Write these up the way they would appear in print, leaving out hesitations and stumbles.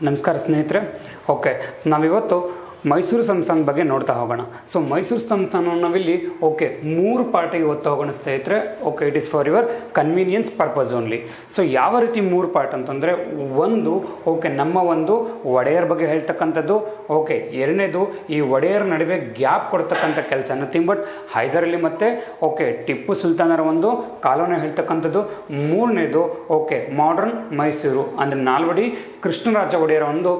ನಮಸ್ಕಾರ ಸ್ನೇಹಿತರೆ. ಓಕೆ, ನಾವಿವತ್ತು ಮೈಸೂರು ಸಂಸ್ಥಾನದ ಬಗ್ಗೆ ನೋಡ್ತಾ ಹೋಗೋಣ. ಸೊ ಮೈಸೂರು ಸಂಸ್ಥಾನವನ್ನು ನಾವಿಲ್ಲಿ ಮೂರು ಪಾರ್ಟಿಗೆ ಓದ್ತಾ ಹೋಗೋಣ ಸ್ನೇಹಿತರೆ. It is for your convenience purpose only. So ಯಾವ ರೀತಿ ಮೂರು ಪಾರ್ಟ್ ಅಂತಂದರೆ, ಒಂದು ನಮ್ಮ ಒಂದು ಒಡೆಯರ್ ಬಗ್ಗೆ ಹೇಳ್ತಕ್ಕಂಥದ್ದು. ಎರಡನೇದು ಈ ಒಡೆಯರ್ ನಡುವೆ ಗ್ಯಾಪ್ ಕೊಡ್ತಕ್ಕಂಥ ಕೆಲಸ, ನಥಿಂಗ್ ಬಟ್ ಹೈದರ್ ಅಲಿ ಮತ್ತು ಟಿಪ್ಪು ಸುಲ್ತಾನರ ಒಂದು ಕಾಲವನ್ನು ಹೇಳ್ತಕ್ಕಂಥದ್ದು. ಮೂರನೇದು ಮಾಡರ್ನ್ ಮೈಸೂರು ಅಂದರೆ ನಾಲ್ವಡಿ ಕೃಷ್ಣರಾಜ ಒಡೆಯರ ಒಂದು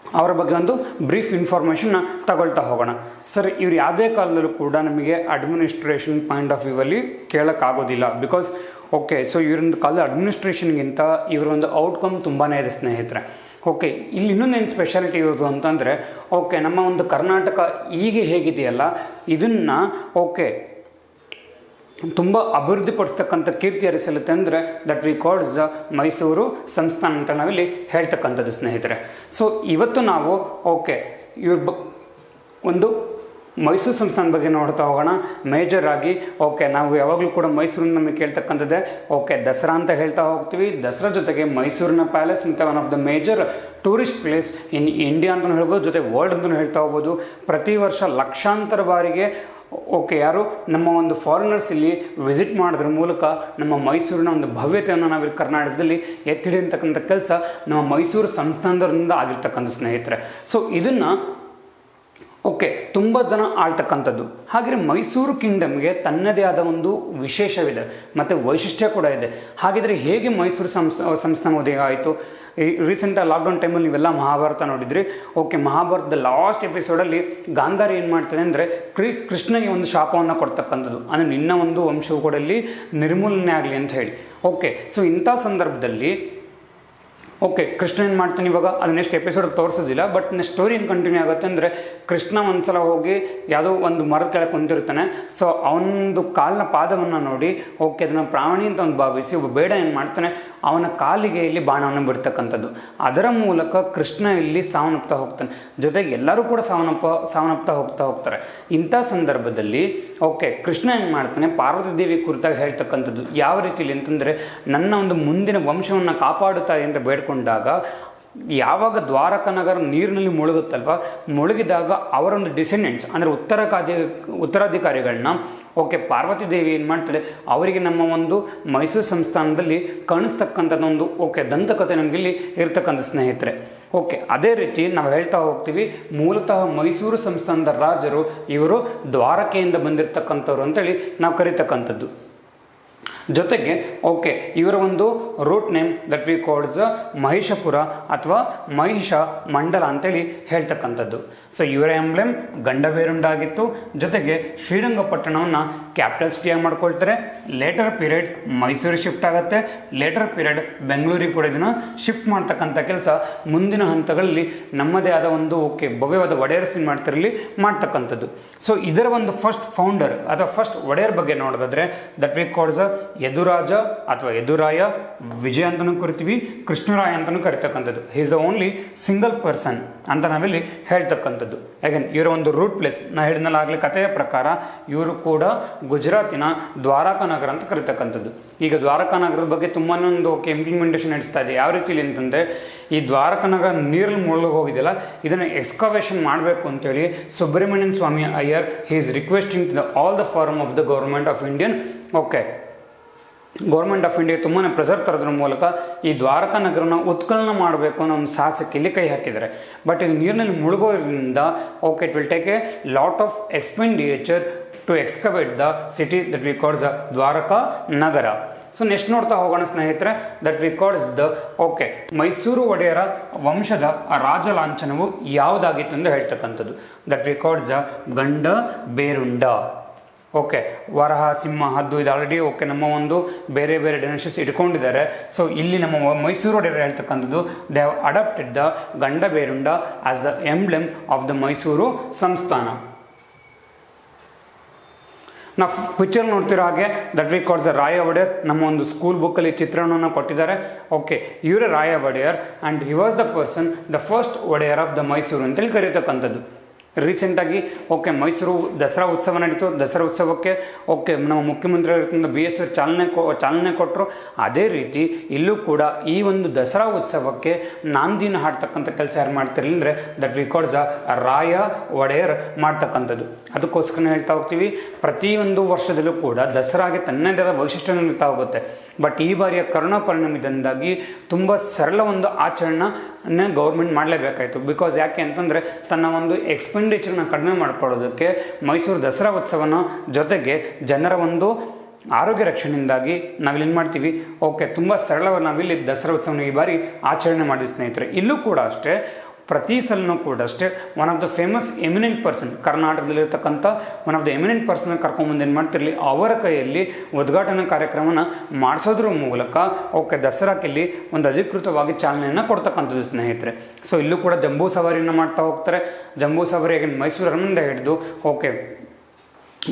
ಅವರ ಬಗ್ಗೆ ಒಂದು ಬ್ರೀಫ್ ಇನ್ಫಾರ್ಮೇಷನ್ನ ತಗೊಳ್ತಾ ಹೋಗೋಣ. ಸರ್, ಇವ್ರು ಯಾವುದೇ ಕಾಲದಲ್ಲೂ ಕೂಡ ನಮಗೆ ಅಡ್ಮಿನಿಸ್ಟ್ರೇಷನ್ ಪಾಯಿಂಟ್ ಆಫ್ ವ್ಯೂ ಅಲ್ಲಿ ಕೇಳೋಕ್ಕಾಗೋದಿಲ್ಲ. ಬಿಕಾಸ್ ಸೊ ಇವರೊಂದು ಕಾಲದ ಅಡ್ಮಿನಿಸ್ಟ್ರೇಷನ್ಗಿಂತ ಇವರೊಂದು ಔಟ್ಕಮ್ ತುಂಬಾ ಇದೆ ಸ್ನೇಹಿತರೆ. ಇಲ್ಲಿ ಇನ್ನೊಂದೇನು ಸ್ಪೆಷಾಲಿಟಿ ಇರೋದು ಅಂತಂದರೆ, ನಮ್ಮ ಒಂದು ಕರ್ನಾಟಕ ಈಗ ಹೇಗಿದೆಯಲ್ಲ ಇದನ್ನು ತುಂಬ ಅಭಿವೃದ್ಧಿಪಡಿಸ್ತಕ್ಕಂಥ ಕೀರ್ತಿ ಹರಿಸಲುತ್ತೆ ಅಂದರೆ ದಟ್ ವಿ ಕಾಲ್ಸ್ ಮೈಸೂರು ಸಂಸ್ಥಾನ ಅಂತ ನಾವಿಲ್ಲಿ ಹೇಳ್ತಕ್ಕಂಥದ್ದು ಸ್ನೇಹಿತರೆ. ಸೊ ಇವತ್ತು ನಾವು ಇವ್ರ ಒಂದು ಮೈಸೂರು ಸಂಸ್ಥಾನ ಬಗ್ಗೆ ನೋಡ್ತಾ ಹೋಗೋಣ. ಮೇಜರ್ ಆಗಿ ನಾವು ಯಾವಾಗಲೂ ಕೂಡ ಮೈಸೂರನ್ನ ನಮಗೆ ಕೇಳ್ತಕ್ಕಂಥದ್ದೇ ದಸರಾ ಅಂತ ಹೇಳ್ತಾ ಹೋಗ್ತೀವಿ. ದಸರಾ ಜೊತೆಗೆ ಮೈಸೂರಿನ ಪ್ಯಾಲೇಸ್ ಮತ್ತು one of the major tourist place in India ಅಂತಲೂ ಹೇಳ್ಬೋದು, ಜೊತೆ ವರ್ಲ್ಡ್ ಅಂತಲೂ ಹೇಳ್ತಾ ಹೋಗ್ಬೋದು. ಪ್ರತಿ ವರ್ಷ ಲಕ್ಷಾಂತರ ಬಾರಿಗೆ ಯಾರು ನಮ್ಮ ಒಂದು ಫಾರಿನರ್ಸ್ ಇಲ್ಲಿ ವಿಸಿಟ್ ಮಾಡೋದ್ರ ಮೂಲಕ ನಮ್ಮ ಮೈಸೂರಿನ ಒಂದು ಭವ್ಯತೆಯನ್ನು ನಾವಿಲ್ಲಿ ಕರ್ನಾಟಕದಲ್ಲಿ ಎತ್ತಿ ಹಿಡಿಯತಕ್ಕಂಥ ಕೆಲಸ ನಮ್ಮ ಮೈಸೂರು ಸಂಸ್ಥಾನದಿಂದ ಆಗಿರ್ತಕ್ಕಂಥ ಸ್ನೇಹಿತರೆ. ಸೊ ಇದನ್ನು ತುಂಬ ಜನ ಆಳ್ತಕ್ಕಂಥದ್ದು. ಹಾಗೆ ಮೈಸೂರು ಕಿಂಗ್ಡಮ್ಗೆ ತನ್ನದೇ ಆದ ಒಂದು ವಿಶೇಷವಿದೆ ಮತ್ತು ವೈಶಿಷ್ಟ್ಯ ಕೂಡ ಇದೆ. ಹಾಗಿದ್ರೆ ಹೇಗೆ ಮೈಸೂರು ಸಂಸ್ಥಾನ ಉದಯ ಆಯಿತು? ರೀಸೆಂಟಾಗಿ ಲಾಕ್ಡೌನ್ ಟೈಮಲ್ಲಿ ನೀವೆಲ್ಲ ಮಹಾಭಾರತ ನೋಡಿದ್ರಿ. ಮಹಾಭಾರತದ ಲಾಸ್ಟ್ ಎಪಿಸೋಡಲ್ಲಿ ಗಾಂಧಾರಿ ಏನು ಮಾಡ್ತಾನೆ ಅಂದರೆ ಕೃಷ್ಣಗೆ ಒಂದು ಶಾಪವನ್ನು ಕೊಡ್ತಕ್ಕಂಥದ್ದು, ಅಂದರೆ ನಿನ್ನ ಒಂದು ವಂಶವು ಕೂಡ ಇಲ್ಲಿ ನಿರ್ಮೂಲನೆ ಆಗಲಿ ಅಂತ ಹೇಳಿ. ಸೊ ಇಂಥ ಸಂದರ್ಭದಲ್ಲಿ ಕೃಷ್ಣ ಏನು ಮಾಡ್ತಾನೆ ಇವಾಗ, ಅದು ನೆಕ್ಸ್ಟ್ ಎಪಿಸೋಡ್ ತೋರಿಸೋದಿಲ್ಲ, ಬಟ್ ನೆಕ್ಸ್ಟ್ ಸ್ಟೋರಿ ಏನು ಕಂಟಿನ್ಯೂ ಆಗುತ್ತೆ ಅಂದರೆ, ಕೃಷ್ಣ ಒಂದ್ಸಲ ಹೋಗಿ ಯಾವುದೋ ಒಂದು ಮರದ ಕೆಳಗೆ ಕುಂತಿರ್ತಾನೆ. ಸೊ ಅವನೊಂದು ಕಾಲಿನ ಪಾದವನ್ನು ನೋಡಿ ಅದನ್ನು ಪ್ರಾಣಿ ಅಂತ ಒಂದು ಭಾವಿಸಿ ಒಬ್ಬ ಬೇಡ ಏನು ಮಾಡ್ತಾನೆ, ಅವನ ಕಾಲಿಗೆ ಇಲ್ಲಿ ಬಾಣವನ್ನು ಬಿಡ್ತಕ್ಕಂಥದ್ದು. ಅದರ ಮೂಲಕ ಕೃಷ್ಣ ಇಲ್ಲಿ ಸಾವನ್ನಪ್ತಾ ಹೋಗ್ತಾನೆ. ಜೊತೆಗೆ ಎಲ್ಲರೂ ಕೂಡ ಸಾವನ್ನಪ್ತಾ ಹೋಗ್ತಾರೆ. ಇಂಥ ಸಂದರ್ಭದಲ್ಲಿ ಕೃಷ್ಣ ಏನು ಮಾಡ್ತಾನೆ, ಪಾರ್ವತಿ ದೇವಿ ಕುರಿತಾಗಿ ಹೇಳ್ತಕ್ಕಂಥದ್ದು ಯಾವ ರೀತಿಯಲ್ಲಿ ಅಂತಂದರೆ, ನನ್ನ ಒಂದು ಮುಂದಿನ ವಂಶವನ್ನು ಕಾಪಾಡುತ್ತಾರೆ ಅಂತ ಬೇಡ್ಕೊಂಡಾಗ ಯಾವಾಗ ದ್ವಾರಕ ನಗರ ನೀರಿನಲ್ಲಿ ಮುಳುಗುತ್ತಲ್ವ, ಮುಳುಗಿದಾಗ ಅವರೊಂದು ಡಿಸೆಂಡೆಂಟ್ಸ್ ಅಂದರೆ ಉತ್ತರಾಧಿಕಾರಿಗಳನ್ನ ಪಾರ್ವತಿ ದೇವಿ ಏನು ಮಾಡ್ತಾಳೆ, ಅವರಿಗೆ ನಮ್ಮ ಒಂದು ಮೈಸೂರು ಸಂಸ್ಥಾನದಲ್ಲಿ ಕಾಣಿಸ್ತಕ್ಕಂಥದ್ದೊಂದು ದಂತಕಥೆ ನಮಗಿಲ್ಲಿ ಇರ್ತಕ್ಕಂಥ ಸ್ನೇಹಿತರೆ. ಅದೇ ರೀತಿ ನಾವು ಹೇಳ್ತಾ ಹೋಗ್ತೀವಿ, ಮೂಲತಃ ಮೈಸೂರು ಸಂಸ್ಥಾನದ ರಾಜರು ಇವರು ದ್ವಾರಕೆಯಿಂದ ಬಂದಿರತಕ್ಕಂಥವ್ರು ಅಂತೇಳಿ ನಾವು ಕರಿತಕ್ಕಂಥದ್ದು. ಜೊತೆಗೆ ಇವರ ಒಂದು route name that we calls Mahishapura ಅಥವಾ ಮಹಿಷ ಮಂಡಲ ಅಂತೇಳಿ ಹೇಳ್ತಕ್ಕಂಥದ್ದು. ಸೊ ಇವರ ಎಂಬ್ಲೆಮ್ ಗಂಡಬೇರುಂಡ ಆಗಿತ್ತು. ಜೊತೆಗೆ ಶ್ರೀರಂಗಪಟ್ಟಣವನ್ನು ಕ್ಯಾಪಿಟಲ್ ಸಿಟಿಯಾಗಿ ಮಾಡ್ಕೊಳ್ತಾರೆ. ಲೇಟರ್ ಪೀರಿಯಡ್ ಮೈಸೂರು ಶಿಫ್ಟ್ ಆಗುತ್ತೆ. ಲೇಟರ್ ಪೀರಿಯಡ್ ಬೆಂಗಳೂರಿಗೆ ಕೂಡ ಇದನ್ನು ಶಿಫ್ಟ್ ಮಾಡ್ತಕ್ಕಂಥ ಕೆಲಸ ಮುಂದಿನ ಹಂತಗಳಲ್ಲಿ ನಮ್ಮದೇ ಆದ ಒಂದು ಭವ್ಯವಾದ ಒಡೆಯರ್ಸ್ ಮಾಡ್ತಕ್ಕಂಥದ್ದು. ಸೊ ಇದರ ಒಂದು ಫಸ್ಟ್ ಫೌಂಡರ್ ಅಥವಾ ಫಸ್ಟ್ ಒಡೆಯರ್ ಬಗ್ಗೆ ನೋಡೋದಾದ್ರೆ ದಟ್ ವಿ ಕಾಲ್ಸ್ ಯದುರಾಜ ಅಥವಾ ಯದುರಾಯ, ವಿಜಯ ಅಂತಲೂ ಕರಿತೀವಿ, ಕೃಷ್ಣರಾಯ ಅಂತಲೂ ಕರಿತಕ್ಕಂಥದ್ದು. He is the only single person ಅಂತ ನಾವಿಲ್ಲಿ ಹೇಳ್ತಕ್ಕಂಥದ್ದು. ಅಗೇನ್ ಇವರ ಒಂದು ರೂಟ್ ಪ್ಲೇಸ್ ನಾ ಹೇಳಿದ್ನಲ್ಲಾಗಲೇ ಕಥೆಯ ಪ್ರಕಾರ ಇವರು ಕೂಡ ಗುಜರಾತಿನ ದ್ವಾರಕಾ ನಗರ ಅಂತ ಕರಿತಕ್ಕಂಥದ್ದು. ಈಗ ದ್ವಾರಕಾ ನಗರದ ಬಗ್ಗೆ ತುಂಬಾ ಒಂದು ಇಂಪ್ಲಿಮೆಂಟೇಷನ್ ನಡೆಸ್ತಾ ಇದೆ. ಯಾವ ರೀತಿಯಲ್ಲಿ ಅಂತಂದರೆ, ಈ ದ್ವಾರಕಾ ನಗರ ನೀರಲ್ಲಿ ಮುಳುಗಿ ಹೋಗಿದೆಯಲ್ಲ, ಇದನ್ನು ಎಕ್ಸ್ಕವೇಷನ್ ಮಾಡಬೇಕು ಅಂತೇಳಿ Subramanian Swamy Iyer he is requesting to all the form of the government of Indian government of India ತುಂಬಾ ಪ್ರೆಸರ್ ತರೋದ್ರ ಮೂಲಕ ಈ ದ್ವಾರಕಾ ನಗರನ ಉತ್ಕಲನ ಮಾಡಬೇಕು ಅನ್ನೋ ಒಂದು ಸಾಹಸಕ್ಕೆ ಇಲ್ಲಿ ಕೈ ಹಾಕಿದ್ದಾರೆ. ಬಟ್ ಇದು ನೀರಿನಲ್ಲಿ ಮುಳುಗೋದ್ರಿಂದ it will take a lot of expenditure to excavate the city that we calls Dwaraka Nagara. So next ನೋಡ್ತಾ ಹೋಗೋಣ ಸ್ನೇಹಿತರೆ, that we calls the Mysuru ಒಡೆಯರ ವಂಶದ ರಾಜ ಲಾಂಛನವು ಯಾವುದಾಗಿತ್ತು ಎಂದು ಹೇಳ್ತಕ್ಕಂಥದ್ದು. That we calls the Ganda ಬೇರುಂಡ. Varaha, ಸಿಂಹ, ಹದ್ದು ಇದು ಆಲ್ರೆಡಿ ನಮ್ಮ ಒಂದು ಬೇರೆ ಬೇರೆ ಡೆನಿಷಸ್ ಇಟ್ಕೊಂಡಿದ್ದಾರೆ. ಸೊ ಇಲ್ಲಿ ನಮ್ಮ ಮೈಸೂರು ಒಡೆಯರು ಹೇಳ್ತಕ್ಕಂಥದ್ದು they have adapted the Ganda Berunda as the emblem of the Mysuru ಸಂಸ್ಥಾನ. ನಾವು ಪಿಕ್ಚರ್ ನೋಡ್ತಿರೋ ಹಾಗೆ that we calls the Raya Odeyar. ನಮ್ಮ ಒಂದು ಸ್ಕೂಲ್ ಬುಕ್ಕಲ್ಲಿ ಚಿತ್ರಣವನ್ನು ಕೊಟ್ಟಿದ್ದಾರೆ. ಇವರೇ Raya Odeyar and he was the person the first Odeyar of the Mysuru ಅಂತೇಳಿ ಕರೀತಕ್ಕಂಥದ್ದು. ರೀಸೆಂಟಾಗಿ ಓಕೆ ಮೈಸೂರು ದಸರಾ ಉತ್ಸವ ನಡೀತು. ದಸರಾ ಉತ್ಸವಕ್ಕೆ ಓಕೆ ನಮ್ಮ ಮುಖ್ಯಮಂತ್ರಿಗಳಿಂದ BS ಚಾಲನೆ ಕೊಟ್ಟರು. ಅದೇ ರೀತಿ ಇಲ್ಲೂ ಕೂಡ ಈ ಒಂದು ದಸರಾ ಉತ್ಸವಕ್ಕೆ ನಾಂದಿನ ಹಾಡ್ತಕ್ಕಂಥ ಕೆಲಸ ಯಾರು ಮಾಡ್ತಿರಲಿಲ್ಲ ಅಂದರೆ ದಟ್ ರಿಕಾರ್ಡ್ಸ್ ರಾಯ ಒಡೆಯರ್ ಮಾಡ್ತಕ್ಕಂಥದ್ದು. ಅದಕ್ಕೋಸ್ಕರ ಹೇಳ್ತಾ ಹೋಗ್ತೀವಿ, ಪ್ರತಿಯೊಂದು ವರ್ಷದಲ್ಲೂ ಕೂಡ ದಸರಾಗೆ ತನ್ನದೇ ಆದ ವೈಶಿಷ್ಟ್ಯ ನೀಡ್ತಾ ಹೋಗುತ್ತೆ. ಬಟ್ ಈ ಬಾರಿಯ ಕರೋನಾ ಪರಿಣಾಮದಿಂದಾಗಿ ತುಂಬ ಸರಳ ಒಂದು ಆಚರಣೆ ಗೌರ್ಮೆಂಟ್ ಮಾಡಲೇಬೇಕಾಯಿತು. ಬಿಕಾಸ್ ಯಾಕೆ ಅಂತಂದರೆ ತನ್ನ ಒಂದು ಎಕ್ಸ್ಪೆಂಡಿಚರ್ನ ಕಡಿಮೆ ಮಾಡ್ಕೊಳ್ಳೋದಕ್ಕೆ ಮೈಸೂರು ದಸರಾ ಉತ್ಸವನ ಜೊತೆಗೆ ಜನರ ಒಂದು ಆರೋಗ್ಯ ರಕ್ಷಣೆಯಿಂದಾಗಿ ನಾವಿಲ್ಲಿ ಮಾಡ್ತೀವಿ. ಓಕೆ, ತುಂಬ ಸರಳವಾಗಿ ನಾವಿಲ್ಲಿ ದಸರಾ ಉತ್ಸವನ ಈ ಬಾರಿ ಆಚರಣೆ ಮಾಡಿದ್ವಿ ಸ್ನೇಹಿತರೆ. ಇಲ್ಲೂ ಕೂಡ ಅಷ್ಟೇ, ಪ್ರತಿ ಸಲನೂ ಕೂಡ ಅಷ್ಟೇ one of the famous eminent person, ಕರ್ನಾಟಕದಲ್ಲಿರ್ತಕ್ಕಂಥ one of the eminent person ಕರ್ಕೊಂಬಂದು ಏನು ಮಾಡ್ತಿರಲಿ, ಅವರ ಕೈಯಲ್ಲಿ ಉದ್ಘಾಟನಾ ಕಾರ್ಯಕ್ರಮನ ಮಾಡಿಸೋದ್ರ ಮೂಲಕ ಓಕೆ ದಸರಾಕ್ಕೆ ಒಂದು ಅಧಿಕೃತವಾಗಿ ಚಾಲನೆಯನ್ನು ಕೊಡ್ತಕ್ಕಂಥದ್ದು ಸ್ನೇಹಿತರೆ. ಸೊ ಇಲ್ಲೂ ಕೂಡ ಜಂಬೂ ಸವಾರಿಯನ್ನು ಮಾಡ್ತಾ ಹೋಗ್ತಾರೆ. ಜಂಬೂ ಸವಾರಿಗೆ ಮೈಸೂರು ಅರಮನೆಯಿಂದ ಹಿಡಿದು ಓಕೆ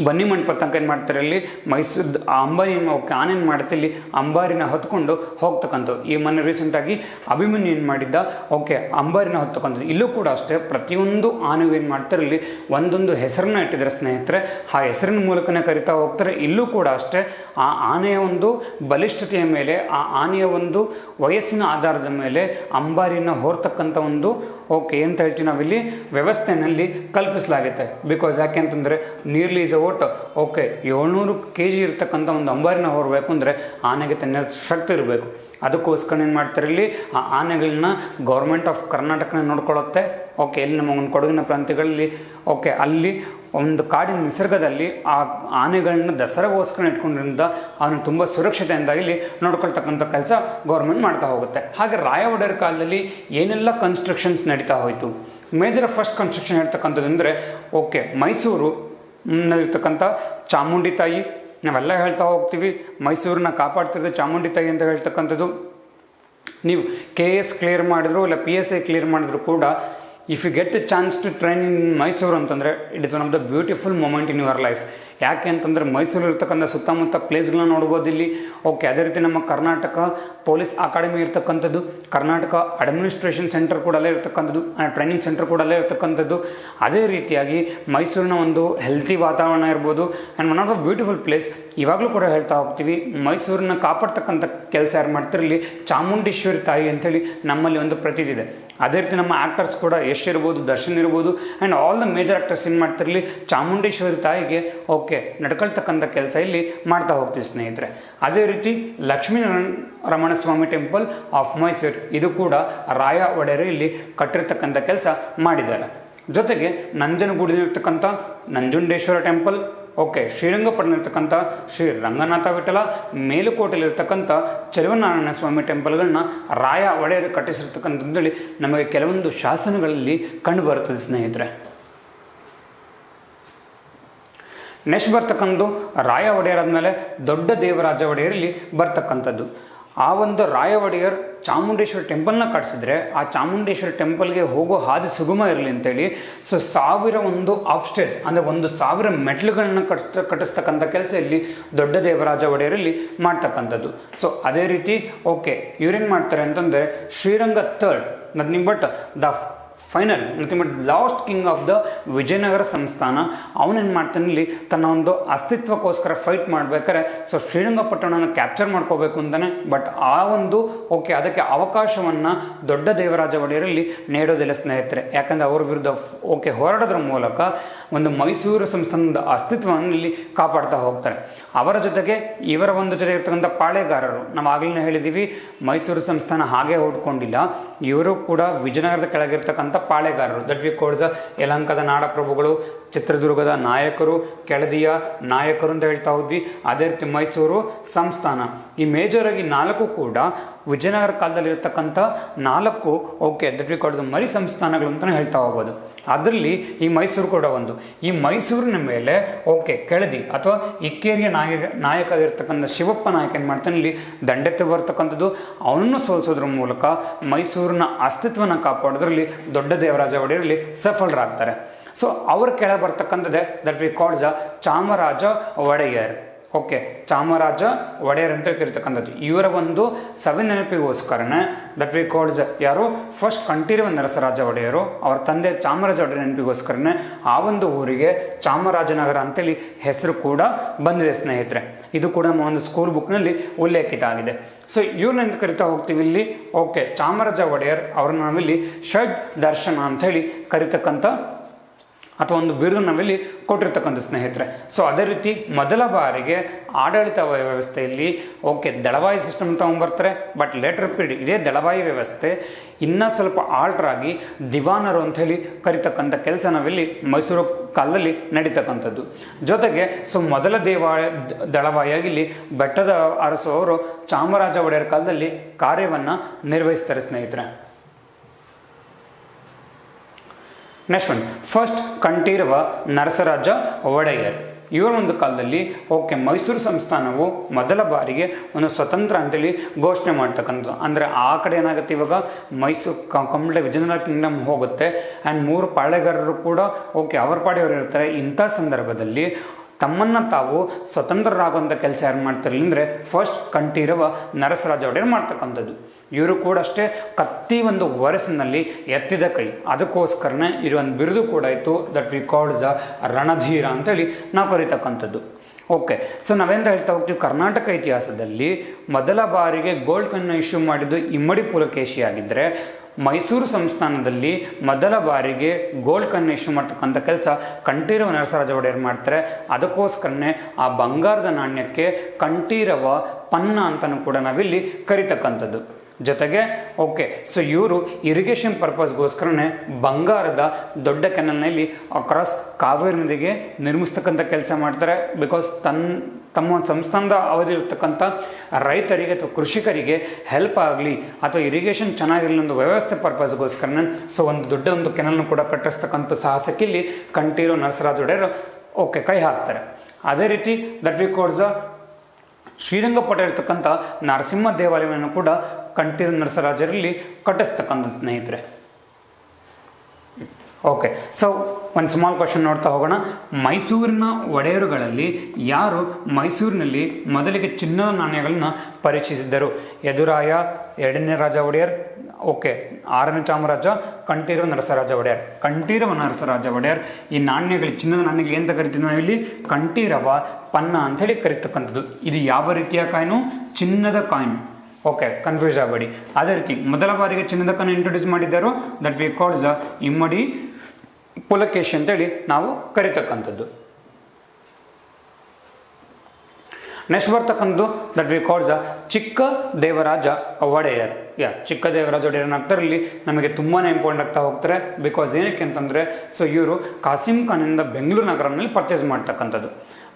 ಬನ್ನಿ ಮಂಟಪ ತನಕ ಏನು ಮಾಡ್ತಾರೆ, ಇಲ್ಲಿ ಮೈಸೂರು ಅಂಬಾರಿನ ಆನೇನು ಮಾಡುತ್ತೆ, ಇಲ್ಲಿ ಅಂಬಾರಿನ ಹೊತ್ಕೊಂಡು ಹೋಗ್ತಕ್ಕಂಥದ್ದು. ಈ ಮೊನ್ನೆ ರೀಸೆಂಟಾಗಿ ಅಭಿಮನ್ಯು ಏನು ಮಾಡಿದ್ದ, ಓಕೆ ಅಂಬಾರಿನ ಹೊತ್ತಕ್ಕಂಥದ್ದು. ಇಲ್ಲೂ ಕೂಡ ಅಷ್ಟೇ ಪ್ರತಿಯೊಂದು ಆನೆಗೂ ಏನು ಮಾಡ್ತಾರೆ, ಇಲ್ಲಿ ಒಂದೊಂದು ಹೆಸರನ್ನ ಇಟ್ಟಿದ್ದಾರೆ ಸ್ನೇಹಿತರೆ. ಆ ಹೆಸರಿನ ಮೂಲಕನೇ ಕರಿತಾ ಹೋಗ್ತಾರೆ. ಇಲ್ಲೂ ಕೂಡ ಅಷ್ಟೇ ಆ ಆನೆಯ ಒಂದು ಬಲಿಷ್ಠತೆಯ ಮೇಲೆ, ಆ ಆನೆಯ ಒಂದು ವಯಸ್ಸಿನ ಆಧಾರದ ಮೇಲೆ ಅಂಬಾರಿನ ಹೊರತಕ್ಕಂಥ ಒಂದು ಓಕೆ ಅಂತ ಹೇಳ್ತೀವಿ ನಾವಿಲ್ಲಿ ವ್ಯವಸ್ಥೆಯಲ್ಲಿ ಕಲ್ಪಿಸಲಾಗುತ್ತೆ. ಬಿಕಾಸ್ ಯಾಕೆ ಅಂತಂದರೆ nearly is vote okay 700 kg ಇರ್ತಕ್ಕಂಥ ಒಂದು ಅಂಬಾರಿನ ಹೊರಬೇಕು ಅಂದರೆ ಆನೆಗೆ ತನ್ನ ಶಕ್ತಿ ಇರಬೇಕು. ಅದಕ್ಕೋಸ್ಕರ ಏನು ಮಾಡ್ತಾರೆ, ಇಲ್ಲಿ ಆ ಆನೆಗಳನ್ನ ಗೌರ್ಮೆಂಟ್ ಆಫ್ ಕರ್ನಾಟಕನ ನೋಡ್ಕೊಳ್ಳುತ್ತೆ. ಓಕೆ, ಇಲ್ಲಿ ನಮ್ಮ ಒಂದು ಕೊಡಗಿನ ಪ್ರಾಂತ್ಯಗಳಲ್ಲಿ ಓಕೆ ಅಲ್ಲಿ ಒಂದು ಕಾಡಿನ ನಿಸರ್ಗದಲ್ಲಿ ಆ ಆನೆಗಳನ್ನ ದಸರಾಗೋಸ್ಕರ ಇಟ್ಕೊಂಡಿರಿಂದ ಅವನು ತುಂಬ ಸುರಕ್ಷತೆಯಿಂದ ಇಲ್ಲಿ ನೋಡ್ಕೊಳ್ತಕ್ಕಂಥ ಕೆಲಸ ಗೌರ್ಮೆಂಟ್ ಮಾಡ್ತಾ ಹೋಗುತ್ತೆ. ಹಾಗೆ ರಾಯ ಒಡೆಯರ್ ಕಾಲದಲ್ಲಿ ಏನೆಲ್ಲ ಕನ್ಸ್ಟ್ರಕ್ಷನ್ಸ್ ನಡೀತಾ ಹೋಯಿತು. ಮೇಜರ್ ಫಸ್ಟ್ ಕನ್ಸ್ಟ್ರಕ್ಷನ್ ಹೇಳ್ತಕ್ಕಂಥದ್ದು ಅಂದರೆ ಓಕೆ ಮೈಸೂರು ಇರ್ತಕ್ಕಂಥ ಚಾಮುಂಡಿ ತಾಯಿ, ನಾವೆಲ್ಲ ಹೇಳ್ತಾ ಹೋಗ್ತೀವಿ ಮೈಸೂರನ್ನ ಕಾಪಾಡ್ತಿರೋದು ಚಾಮುಂಡಿ ತಾಯಿ ಅಂತ ಹೇಳ್ತಕ್ಕಂಥದ್ದು. ನೀವು KS ಕ್ಲಿಯರ್ ಮಾಡಿದ್ರು ಇಲ್ಲ PSI ಕ್ಲಿಯರ್ ಮಾಡಿದ್ರು ಕೂಡ if you get a chance to train in Mysuru ಅಂತಂದರೆ it is one of the beautiful moment in your life. ಯಾಕೆ ಅಂತಂದರೆ ಮೈಸೂರು ಇರ್ತಕ್ಕಂಥ ಸುತ್ತಮುತ್ತ ಪ್ಲೇಸ್ಗಳನ್ನ ನೋಡ್ಬೋದು ಇಲ್ಲಿ. ಓಕೆ, ಅದೇ ರೀತಿ ನಮ್ಮ ಕರ್ನಾಟಕ ಪೊಲೀಸ್ ಅಕಾಡೆಮಿ ಇರ್ತಕ್ಕಂಥದ್ದು, ಕರ್ನಾಟಕ ಅಡ್ಮಿನಿಸ್ಟ್ರೇಷನ್ ಸೆಂಟರ್ ಕೂಡ ಅಲ್ಲೇ ಇರ್ತಕ್ಕಂಥದ್ದು, ಟ್ರೈನಿಂಗ್ ಸೆಂಟರ್ ಕೂಡ ಅಲ್ಲೇ ಇರ್ತಕ್ಕಂಥದ್ದು. ಅದೇ ರೀತಿಯಾಗಿ ಮೈಸೂರಿನ ಒಂದು ಹೆಲ್ತಿ ವಾತಾವರಣ ಇರ್ಬೋದು and one of the beautiful place. ಇವಾಗಲೂ ಕೂಡ ಹೇಳ್ತಾ ಹೋಗ್ತೀವಿ, ಮೈಸೂರನ್ನ ಕಾಪಾಡ್ತಕ್ಕಂಥ ಕೆಲಸ ಯಾರು ಮಾಡ್ತಿರಲಿ, ಚಾಮುಂಡೇಶ್ವರಿ ತಾಯಿ ಅಂತೇಳಿ ನಮ್ಮಲ್ಲಿ ಒಂದು ಪ್ರತೀತಿ ಇದೆ. ಅದೇ ರೀತಿ ನಮ್ಮ ಆ್ಯಕ್ಟರ್ಸ್ ಕೂಡ ಯಶ್ ಇರ್ಬೋದು, ದರ್ಶನ್ ಇರ್ಬೋದು and all the major actors ಏನು ಮಾಡ್ತಿರಲಿ ಚಾಮುಂಡೇಶ್ವರಿ ತಾಯಿಗೆ ಓಕೆ ನಡ್ಕೊಳ್ತಕ್ಕಂಥ ಕೆಲಸ ಇಲ್ಲಿ ಮಾಡ್ತಾ ಹೋಗ್ತೀವಿ ಸ್ನೇಹಿತರೆ. ಅದೇ ರೀತಿ ಲಕ್ಷ್ಮೀ ರಮಣ ಸ್ವಾಮಿ ಟೆಂಪಲ್ ಆಫ್ ಮೈಸೂರು, ಇದು ಕೂಡ ರಾಯ ಒಡೆಯರು ಇಲ್ಲಿ ಕಟ್ಟಿರ್ತಕ್ಕಂಥ ಕೆಲಸ ಮಾಡಿದ್ದಾರೆ. ಜೊತೆಗೆ ನಂಜನಗೂಡಿನಲ್ಲಿರ್ತಕ್ಕಂಥ ನಂಜುಂಡೇಶ್ವರ ಟೆಂಪಲ್, ಓಕೆ ಶ್ರೀರಂಗಪಟ್ಟಣದಲ್ಲಿರ್ತಕ್ಕಂಥ ಶ್ರೀ ರಂಗನಾಥ ವಿಠಲ, ಮೇಲುಕೋಟೆಯಲ್ಲಿರ್ತಕ್ಕಂಥ ಚೆಲುವನಾರಾಯಣ ಸ್ವಾಮಿ ಟೆಂಪಲ್ಗಳನ್ನ ರಾಯ ಒಡೆಯರು ಕಟ್ಟಿಸಿರ್ತಕ್ಕಂಥದ್ದಲ್ಲಿ ನಮಗೆ ಕೆಲವೊಂದು ಶಾಸನಗಳಲ್ಲಿ ಕಂಡು ಬರುತ್ತದೆ ಸ್ನೇಹಿತರೆ. ನೆಕ್ಸ್ಟ್ ಬರ್ತಕ್ಕಂಥದ್ದು ರಾಯ ಒಡೆಯರ್ ಆದಮೇಲೆ ದೊಡ್ಡ ದೇವರಾಜ ಒಡೆಯರಲ್ಲಿ ಬರ್ತಕ್ಕಂಥದ್ದು. ಆ ಒಂದು ರಾಯ ಒಡೆಯರ್ ಚಾಮುಂಡೇಶ್ವರಿ ಟೆಂಪಲ್ನ ಕಟ್ಟಿಸಿದ್ರೆ ಆ ಚಾಮುಂಡೇಶ್ವರಿ ಟೆಂಪಲ್ಗೆ ಹೋಗೋ ಹಾದಿ ಸುಗಮ ಇರಲಿ ಅಂತೇಳಿ ಸೊ 1000 ಅಪ್ಸ್ಟೇರ್ಸ್ ಅಂದರೆ 1000 ಮೆಟ್ಲುಗಳನ್ನ ಕಟ್ಟಿಸ್ತಕ್ಕಂಥ ಕೆಲಸ ಇಲ್ಲಿ ದೊಡ್ಡ ದೇವರಾಜ ಒಡೆಯರಲ್ಲಿ ಮಾಡ್ತಕ್ಕಂಥದ್ದು. ಸೊ ಅದೇ ರೀತಿ ಓಕೆ ಇವ್ರೇನು ಮಾಡ್ತಾರೆ ಅಂತಂದರೆ Sriranga third nothing but the final nothing but last king of the Vijayanagara ಸಂಸ್ಥಾನ, ಅವನೇನು ಮಾಡ್ತಾನೆ ಇಲ್ಲಿ ತನ್ನ ಒಂದು ಅಸ್ತಿತ್ವಕ್ಕೋಸ್ಕರ ಫೈಟ್ ಮಾಡ್ಬೇಕಾದ್ರೆ ಸೊ ಶ್ರೀರಂಗಪಟ್ಟಣನ ಕ್ಯಾಪ್ಚರ್ ಮಾಡ್ಕೋಬೇಕು ಅಂತಾನೆ. ಬಟ್ ಆ ಒಂದು ಓಕೆ ಅದಕ್ಕೆ ಅವಕಾಶವನ್ನು ದೊಡ್ಡ ದೇವರಾಜ ಒಡೆಯರಲ್ಲಿ ನೀಡೋದಿಲ್ಲ ಸ್ನೇಹಿತರೆ. ಯಾಕಂದರೆ ಅವ್ರ ವಿರುದ್ಧ ಓಕೆ ಹೋರಾಡೋದ್ರ ಮೂಲಕ ಒಂದು ಮೈಸೂರು ಸಂಸ್ಥಾನದ ಅಸ್ತಿತ್ವವನ್ನು ಇಲ್ಲಿ ಕಾಪಾಡ್ತಾ ಹೋಗ್ತಾರೆ. ಅವರ ಜೊತೆಗೆ ಇವರ ಒಂದು ಜೊತೆ ಇರ್ತಕ್ಕಂಥ ಪಾಳೆಗಾರರು, ನಾವು ಆಗಲೇ ಹೇಳಿದ್ದೀವಿ ಮೈಸೂರು ಸಂಸ್ಥಾನ ಹಾಗೆ ಹೊಡ್ಕೊಂಡಿಲ್ಲ, ಇವರು ಕೂಡ ವಿಜಯನಗರದ ಕೆಳಗಿರ್ತಕ್ಕಂಥ ಪಾಳೆಗಾರರು. ದಟ್ ವಿ ಕೋಡ್ಸ್ ಯಲಹಂಕದ ನಾಡಪ್ರಭುಗಳು, ಚಿತ್ರದುರ್ಗದ ನಾಯಕರು, ಕೆಳದಿಯ ನಾಯಕರು ಅಂತ ಹೇಳ್ತಾ ಹೋದ್ವಿ. ಅದೇ ರೀತಿ ಮೈಸೂರು ಸಂಸ್ಥಾನ, ಈ ಮೇಜರ್ ಆಗಿ 4 ಕೂಡ ವಿಜಯನಗರ ಕಾಲದಲ್ಲಿರ್ತಕ್ಕಂಥ 4 ಓಕೆ ದಟ್ ವಿ ಕೋಡ್ಸ್ ಮರಿ ಸಂಸ್ಥಾನಗಳು ಅಂತಲೇ ಹೇಳ್ತಾ ಹೋಗ್ಬೋದು. ಅದರಲ್ಲಿ ಈ ಮೈಸೂರು ಕೂಡ ಒಂದು. ಈ ಮೈಸೂರಿನ ಮೇಲೆ ಓಕೆ ಕೆಳದಿ ಅಥವಾ ಇಕ್ಕೇರಿಯ ನಾಯಕ ಆಗಿರ್ತಕ್ಕಂಥ ಶಿವಪ್ಪ ನಾಯಕ ಏನು ಮಾಡ್ತಾನೆ ಇಲ್ಲಿ ದಂಡೆತ್ತಿ ಬರ್ತಕ್ಕಂಥದ್ದು. ಅವನನ್ನು ಸೋಲಿಸೋದ್ರ ಮೂಲಕ ಮೈಸೂರಿನ ಅಸ್ತಿತ್ವನ ಕಾಪಾಡೋದ್ರಲ್ಲಿ ದೊಡ್ಡ ದೇವರಾಜ ಒಡೆಯರಲ್ಲಿ ಸಫಲರಾಗ್ತಾರೆ. ಸೊ ಅವ್ರ ಕೆಳಗೆ ಬರ್ತಕ್ಕಂಥದ್ದೇ that we calls Chamaraja Odeyar. Okay, Chamaraja Odeyar ಅಂತ ಕರೀತಕ್ಕಂಥದ್ದು. ಇವರ ಒಂದು ಸವಿ ನೆನಪಿಗೋಸ್ಕರನೇ ದಟ್ ವಿ ಕಾಲ್ಸ್ ಯಾರು ಫಸ್ಟ್ ಕಂಠೀರವ ನರಸರಾಜ ಒಡೆಯರು, ಅವರ ತಂದೆ ಚಾಮರಾಜ ಒಡೆಯರ್ ನೆನಪಿಗೋಸ್ಕರನೇ ಆ ಒಂದು ಊರಿಗೆ ಚಾಮರಾಜನಗರ ಅಂತೇಳಿ ಹೆಸರು ಕೂಡ ಬಂದಿದೆ ಸ್ನೇಹಿತರೆ. ಇದು ಕೂಡ ಒಂದು ಸ್ಕೂಲ್ ಬುಕ್ನಲ್ಲಿ ಉಲ್ಲೇಖಿತ ಆಗಿದೆ. ಸೊ ಇವ್ರನ್ನ ಕರಿತಾ ಹೋಗ್ತೀವಿ ಇಲ್ಲಿ. ಓಕೆ, ಚಾಮರಾಜ ಒಡೆಯರ್ ಅವ್ರನ್ನ ನಾವಿಲ್ಲಿ ಷಡ್ ದರ್ಶನ ಅಂತ ಹೇಳಿ ಕರಿತಕ್ಕಂಥ ಅಥವಾ ಒಂದು ಬಿರುದು ನಾವಿಲ್ಲಿ ಕೊಟ್ಟಿರ್ತಕ್ಕಂಥ ಸ್ನೇಹಿತರೆ. ಸೊ ಅದೇ ರೀತಿ ಮೊದಲ ಬಾರಿಗೆ ಆಡಳಿತ ವ್ಯವಸ್ಥೆಯಲ್ಲಿ ಓಕೆ ದಳವಾಯಿ ಸಿಸ್ಟಮ್ ತಗೊಂಡ್ಬರ್ತಾರೆ. ಬಟ್ ಲೇಟರ್ ಪೀರಿಯಡ್ ಇದೇ ದಳವಾಯಿ ವ್ಯವಸ್ಥೆ ಇನ್ನೂ ಸ್ವಲ್ಪ ಆಲ್ಟರ್ ಆಗಿ ದಿವಾನರು ಅಂತ ಹೇಳಿ ಕರಿತಕ್ಕಂಥ ಕೆಲಸ ನಾವಿಲ್ಲಿ ಮೈಸೂರು ಕಾಲದಲ್ಲಿ ನಡೀತಕ್ಕಂಥದ್ದು. ಜೊತೆಗೆ ಸೊ ಮೊದಲ ದಳವಾಯಿಯಾಗಿ ಇಲ್ಲಿ ಬೆಟ್ಟದ ಅರಸು ಅವರು ಚಾಮರಾಜ ಒಡೆಯರ್ ಕಾಲದಲ್ಲಿ ಕಾರ್ಯವನ್ನು ನಿರ್ವಹಿಸ್ತಾರೆ ಸ್ನೇಹಿತರೆ. Next one, first Kanthirava Narasaraja Wodeyar. ಇವರ ಒಂದು ಕಾಲದಲ್ಲಿ ಓಕೆ ಮೈಸೂರು ಸಂಸ್ಥಾನವು ಮೊದಲ ಬಾರಿಗೆ ಒಂದು ಸ್ವತಂತ್ರ ಅಂತೇಳಿ ಘೋಷಣೆ ಮಾಡ್ತಕ್ಕಂಥದ್ದು. ಅಂದರೆ ಆ ಕಡೆ ಏನಾಗುತ್ತೆ, ಇವಾಗ ಮೈಸೂರು ಕಂಪ್ಲೀಟ್ ವಿಜಯನಗರ ಕಿಂಗ್ಡಮ್ ಹೋಗುತ್ತೆ ಆ್ಯಂಡ್ 3 ಪಾಳೆಗಾರರು ಕೂಡ ಓಕೆ ಅವರ ಪಾಡೆಯವರು ಇರ್ತಾರೆ. ಇಂಥ ಸಂದರ್ಭದಲ್ಲಿ ತಮ್ಮನ್ನು ತಾವು ಸ್ವತಂತ್ರರಾಗುವಂಥ ಕೆಲಸ ಯಾರು ಮಾಡ್ತಿರಲಿಲ್ಲ ಅಂದರೆ ಫಸ್ಟ್ ಕಂಠೀರವ ನರಸರಾಜ ಒಡೆಯರ್ ಮಾಡ್ತಕ್ಕಂಥದ್ದು. ಇವರು ಕೂಡ ಅಷ್ಟೇ ಕತ್ತಿ ಒಂದು ವರಸಿನಲ್ಲಿ ಎತ್ತಿದ ಕೈ, ಅದಕ್ಕೋಸ್ಕರನೇ ಇರುವಂಥ ಬಿರುದು ಕೂಡ ಇತ್ತು ದಟ್ ವಿ ಕಾಲ್ಡ್ ರಣಧೀರ ಅಂತೇಳಿ ನಾವು ಕರೀತಕ್ಕಂಥದ್ದು. ಓಕೆ, ಸೊ ನಾವೆಂತ ಹೇಳ್ತಾ ಹೋಗ್ತೀವಿ, ಕರ್ನಾಟಕ ಇತಿಹಾಸದಲ್ಲಿ ಮೊದಲ ಬಾರಿಗೆ ಗೋಲ್ಡ್ ಕಾಯಿನ್ ಇಶ್ಯೂ ಮಾಡಿದ್ದು ಇಮ್ಮಡಿ ಪುಲಕೇಶಿ ಆಗಿದ್ದರೆ, ಮೈಸೂರು ಸಂಸ್ಥಾನದಲ್ಲಿ ಮೊದಲ ಬಾರಿಗೆ ಗೋಲ್ಡ್ ಕಾಯಿನ್ ಇಶ್ಯೂ ಮಾಡ್ತಕ್ಕಂಥ ಕೆಲಸ ಕಂಠೀರವ ನರಸರಾಜ ಒಡೆಯರ್ ಮಾಡ್ತಾರೆ. ಅದಕ್ಕೋಸ್ಕರನೇ ಆ ಬಂಗಾರದ ನಾಣ್ಯಕ್ಕೆ ಕಂಠೀರವ ಪನ್ನ ಅಂತಲೂ ಕೂಡ ನಾವಿಲ್ಲಿ ಕರಿತಕ್ಕಂಥದ್ದು. ಜೊತೆಗೆ ಓಕೆ ಸೊ ಇವರು ಇರಿಗೇಷನ್ ಪರ್ಪಸ್ಗೋಸ್ಕರನೇ ಬಂಗಾರದ ದೊಡ್ಡ ಕೆನಲ್ನಲ್ಲಿ ಅಕ್ರಾಸ್ ಕಾವೇರಿ ನದಿಗೆ ನಿರ್ಮಿಸ್ತಕ್ಕಂಥ ಕೆಲಸ ಮಾಡ್ತಾರೆ. ಬಿಕಾಸ್ ತಮ್ಮ ಸಂಸ್ಥಾನದ ಅವಧಿ ಇರ್ತಕ್ಕಂಥ ರೈತರಿಗೆ ಅಥವಾ ಕೃಷಿಕರಿಗೆ ಹೆಲ್ಪ್ ಆಗಲಿ ಅಥವಾ ಇರಿಗೇಷನ್ ಚೆನ್ನಾಗಿರಲಿ ಒಂದು ವ್ಯವಸ್ಥೆ ಪರ್ಪಸ್ಗೋಸ್ಕರನೇ ಸೊ ಒಂದು ದೊಡ್ಡ ಒಂದು ಕೆನಲ್ನು ಕೂಡ ಕಟ್ಟಿಸ್ತಕ್ಕಂಥ ಸಾಹಸಕ್ಕೆ ಇಲ್ಲಿ ಕಂಠೀರವ ನರಸರಾಜ ಒಡೆಯರ್ ಓಕೆ ಕೈ ಹಾಕ್ತಾರೆ. ಅದೇ ರೀತಿ ದಟ್ ವಿ ಕಾಲ್ಸ್ ಶ್ರೀರಂಗಪಟ್ಟ ಇರ್ತಕ್ಕಂಥ ನರಸಿಂಹ ದೇವಾಲಯವನ್ನು ಕೂಡ ಕಂಠೀರವ ನರಸರಾಜರಲ್ಲಿ ಕಟ್ಟಿಸ್ತಕ್ಕಂಥ ಸ್ನೇಹಿತರೆ. ಓಕೆ, ಸೊ ಒಂದು ಸ್ಮಾಲ್ ಕ್ವಶನ್ ನೋಡ್ತಾ ಹೋಗೋಣ. ಮೈಸೂರಿನ ಒಡೆಯರುಗಳಲ್ಲಿ ಯಾರು ಮೈಸೂರಿನಲ್ಲಿ ಮೊದಲಿಗೆ ಚಿನ್ನದ ನಾಣ್ಯಗಳನ್ನ ಪರಿಚಯಿಸಿದ್ದರು? ಯದುರಾಯ, 2ನೇ ರಾಜ ಒಡೆಯರ್, ಓಕೆ 6ನೇ ಚಾಮರಾಜ, ಕಂಠೀರವ ನರಸರಾಜ ಒಡೆಯರ್. ಕಂಠೀರವ ನರಸರಾಜ ಒಡೆಯರ್ ಈ ನಾಣ್ಯಗಳು ಚಿನ್ನದ ನಾಣ್ಯಗಳು ಅಂತ ಕರಿತೀವಿ ನಾವು ಇಲ್ಲಿ ಕಂಠೀರವ ಪನ್ನ ಅಂತ ಹೇಳಿ ಕರಿತಕ್ಕಂಥದ್ದು. ಇದು ಯಾವ ರೀತಿಯ ಕಾಯಿನು? ಚಿನ್ನದ ಕಾಯಿನ್. ಓಕೆ, ಕನ್ಫ್ಯೂಸ್ ಆಗಬೇಡಿ. ಅದೇ ರೀತಿ ಮೊದಲ ಬಾರಿಗೆ ಚಿನ್ನದ ಕಾಯಿನ್ ಇಂಟ್ರೊಡ್ಯೂಸ್ ಮಾಡಿದ್ದಾರೋ that we calls Immadi Pulakeshi ಅಂತೇಳಿ ನಾವು ಕರಿತಕ್ಕಂಥದ್ದು. ನೆಕ್ಸ್ಟ್ ಬರ್ತಕ್ಕಂಥದ್ದು that we calls Chikka Devaraja Wadiyar. ಚಿಕ್ಕ ದೇವರಾಜ ಒಡೆಯರ್ ಏನಾಗ್ತಾರೆ ಇಲ್ಲಿ ನಮಗೆ ತುಂಬಾ ಇಂಪಾರ್ಟೆಂಟ್ ಆಗ್ತಾ ಹೋಗ್ತಾರೆ. ಬಿಕಾಸ್ ಏನಕ್ಕೆ ಅಂತಂದರೆ ಸೊ ಇವರು ಕಾಸಿಂ ಖಾನಿಂದ ಬೆಂಗಳೂರು ನಗರದಲ್ಲಿ ಪರ್ಚೇಸ್ ಮಾಡ್ತಕ್ಕಂಥದ್ದು.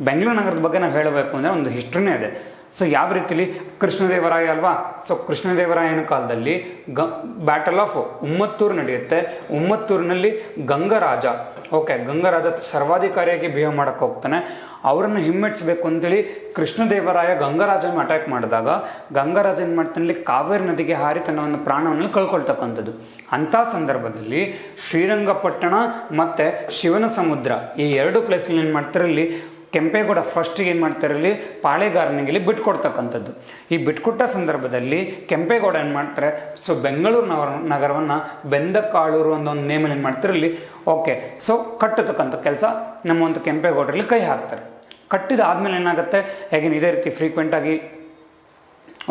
ಬೆಂಗಳೂರು ನಗರದ ಬಗ್ಗೆ ನಾವು ಹೇಳಬೇಕು ಅಂದರೆ ಒಂದು ಹಿಸ್ಟ್ರಿನೇ ಇದೆ. ಸೊ ಯಾವ ರೀತಿಲಿ ಕೃಷ್ಣದೇವರಾಯ ಅಲ್ವಾ, ಸೊ ಕೃಷ್ಣದೇವರಾಯನ ಕಾಲದಲ್ಲಿ ಬ್ಯಾಟಲ್ ಆಫ್ ಉಮ್ಮತ್ತೂರು ನಡೆಯುತ್ತೆ. ಉಮ್ಮತ್ತೂರಿನಲ್ಲಿ ಗಂಗರಾಜ ಗಂಗರಾಜ ಸರ್ವಾಧಿಕಾರಿಯಾಗಿ ಬಿಹೇವ್ ಮಾಡೋಕ್ಕೆ ಹೋಗ್ತಾನೆ. ಅವರನ್ನು ಹಿಮ್ಮೆಟ್ಟಿಸಬೇಕು ಅಂತೇಳಿ ಕೃಷ್ಣದೇವರಾಯ ಗಂಗರಾಜನ ಅಟ್ಯಾಕ್ ಮಾಡಿದಾಗ ಗಂಗರಾಜ ಏನು ಮಾಡ್ತಾನೆ, ಕಾವೇರಿ ನದಿಗೆ ಹಾರಿ ತನ್ನ ಒಂದು ಪ್ರಾಣವನ್ನು ಕಳ್ಕೊಳ್ತಕ್ಕಂಥದ್ದು. ಅಂಥ ಸಂದರ್ಭದಲ್ಲಿ ಶ್ರೀರಂಗಪಟ್ಟಣ ಮತ್ತು ಶಿವನ ಸಮುದ್ರ ಈ 2 ಪ್ಲೇಸ್ನಲ್ಲಿ ಏನು ಮಾಡ್ತಾರೆ, ಇಲ್ಲಿ ಕೆಂಪೇಗೌಡ ಫಸ್ಟಿಗೆ ಏನು ಮಾಡ್ತಾರೆ, ಇಲ್ಲಿ ಪಾಳೆಗಾರನಿಗೆ ಬಿಟ್ಕೊಡ್ತಕ್ಕಂಥದ್ದು. ಈ ಬಿಟ್ಕೊಟ್ಟ ಸಂದರ್ಭದಲ್ಲಿ ಕೆಂಪೇಗೌಡ ಏನು ಮಾಡ್ತಾರೆ, ಸೊ ಬೆಂಗಳೂರು ನಗರವನ್ನು ಬೆಂದಕಾಳೂರು ಅನ್ನೋ ಒಂದು ನೇಮಲ್ಲಿ ಏನು ಮಾಡ್ತಾರೆ ಇಲ್ಲಿ ಓಕೆ ಸೊ ಕಟ್ಟತಕ್ಕಂಥ ಕೆಲಸ ನಮ್ಮ ಒಂದು ಕೆಂಪೇಗೌಡರಲ್ಲಿ ಕೈ ಹಾಕ್ತಾರೆ. ಕಟ್ಟಿದಾದ್ಮೇಲೆ ಏನಾಗುತ್ತೆ, ಹೇಗೇನು ಇದೇ ರೀತಿ ಫ್ರೀಕ್ವೆಂಟಾಗಿ